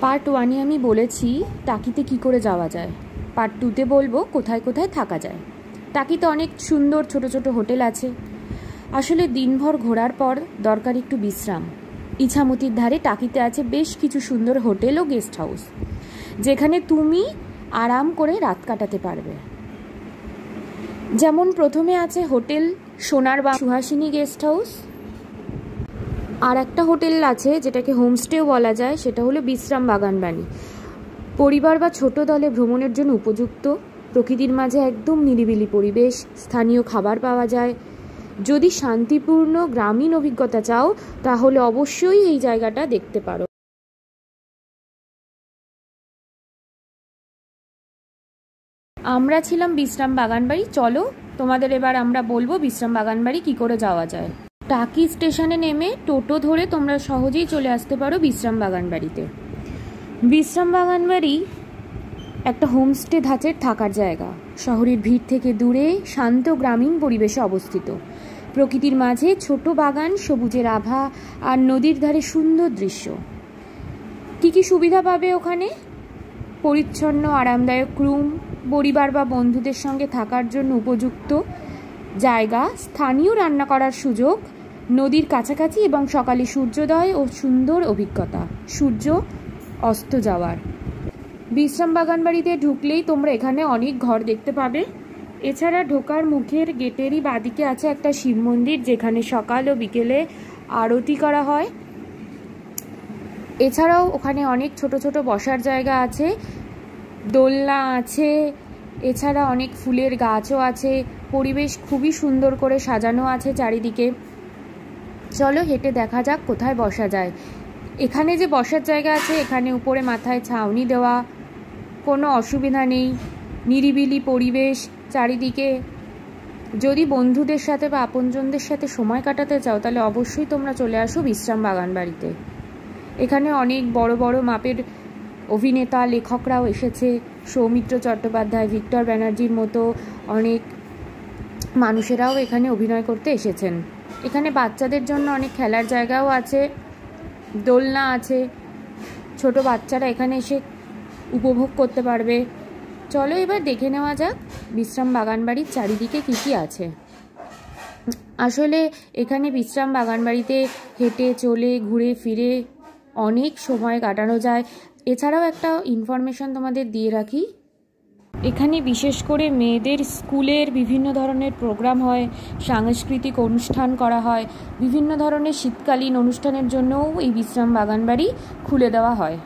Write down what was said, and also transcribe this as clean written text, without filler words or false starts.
Part 1-এ আমি বলেছি টাকিতে কি করে যাওয়া যায়। পার্ট 2-তে বলবো কোথায় কোথায় থাকা যায়। টাকিতে অনেক সুন্দর ছোট ছোট হোটেল আছে। আসলে দিনভর ঘোরার পর দরকার একটু বিশ্রাম। ইছামতির ধারে টাকিতে আছে বেশ কিছু সুন্দর হোটেল ও গেস্ট হাউস, যেখানে তুমি আরাম করে রাত কাটাতে পারবে। যেমন প্রথমে আছে হোটেল সোনার বা সুহাসিনী গেস্ট হাউস। আর একটা হোটেল আছে যেটাকে হোমস্টেও বলা যায়, সেটা হলো বিশ্রাম বাগানবাড়ি। পরিবার বা ছোট দলে ভ্রমণের জন্য উপযুক্ত। প্রকৃতির মাঝে একদম নিরিবিলি পরিবেশ, স্থানীয় খাবার পাওয়া যায়। যদি শান্তিপূর্ণ গ্রামীণ অভিজ্ঞতা চাও তাহলে অবশ্যই এই জায়গাটা দেখতে পারো। আমরা ছিলাম বিশ্রাম বাগানবাড়ি। চলো তোমাদের এবার আমরা বলবো বিশ্রাম বাগানবাড়ি কি করে যাওয়া যায়। টাকি স্টেশনে নেমে টোটো ধরে তোমরা সহজেই চলে আসতে পারো বিশ্রাম বাগানবাড়িতে। বিশ্রাম বাগানবাড়ি একটা হোমস্টে ধাঁচের থাকার জায়গা। শহরের ভিড় থেকে দূরে শান্ত গ্রামীণ পরিবেশে অবস্থিত। প্রকৃতির মাঝে ছোট বাগান, সবুজের আভা আর নদীর ধারে সুন্দর দৃশ্য। কি কি সুবিধা পাবে ওখানে? পরিচ্ছন্ন আরামদায়ক রুম, পরিবার বা বন্ধুদের সঙ্গে থাকার জন্য উপযুক্ত জায়গা, স্থানীয় রান্না করার সুযোগ, নদীর কাছাকাছি এবং সকালে সূর্যোদয় ও সুন্দর অভিজ্ঞতা সূর্য অস্ত যাওয়ার। বিশ্রাম বাগানবাড়িতে ঢুকলেই তোমরা এখানে অনেক ঘর দেখতে পাবে। এছাড়া ঢোকার মুখের গেটেরই বাদিকে আছে একটা শিব মন্দির, যেখানে সকাল ও বিকেলে আরতি করা হয়। এছাড়াও ওখানে অনেক ছোট ছোট বসার জায়গা আছে, দোলনা আছে, এছাড়া অনেক ফুলের গাছও আছে। পরিবেশ খুবই সুন্দর করে সাজানো আছে চারিদিকে। চলো হেঁটে দেখা যাক কোথায় বসা যায়। এখানে যে বসার জায়গা আছে, এখানে উপরে মাথায় ছাউনি দেওয়া, কোনো অসুবিধা নেই, নিরিবিলি পরিবেশ চারিদিকে। যদি বন্ধুদের সাথে বা আপনজনদের সাথে সময় কাটাতে চাও তাহলে অবশ্যই তোমরা চলে আসো বিশ্রাম বাগানবাড়িতে। এখানে অনেক বড় বড় মাপের অভিনেতা লেখকরাও এসেছে। সৌমিত্র চট্টোপাধ্যায়, ভিক্টর ব্যানার্জির মতো অনেক মানুষেরাও এখানে অভিনয় করতে এসেছেন। এখানে বাচ্চাদের জন্য অনেক খেলার জায়গাও আছে, দোলনা আছে। ছোট বাচ্চারা এখানে এসে উপভোগ করতে পারবে। চলো এবার দেখে নেওয়া যাক বিশ্রাম বাগানবাড়ির চারিদিকে কি কি আছে। আসলে এখানে বিশ্রাম বাগানবাড়িতে হেঁটে চলে ঘুরে ফিরে অনেক সময় কাটানো যায়। এছাড়াও একটা ইনফরমেশন তোমাদের দিয়ে রাখি, এখানে বিশেষ করে মেয়েদের স্কুলের বিভিন্ন ধরনের প্রোগ্রাম হয়, সাংস্কৃতিক অনুষ্ঠান করা হয়। বিভিন্ন ধরনের শীতকালীন অনুষ্ঠানের জন্যও এই বিশ্রাম বাগানবাড়ি খুলে দেওয়া হয়।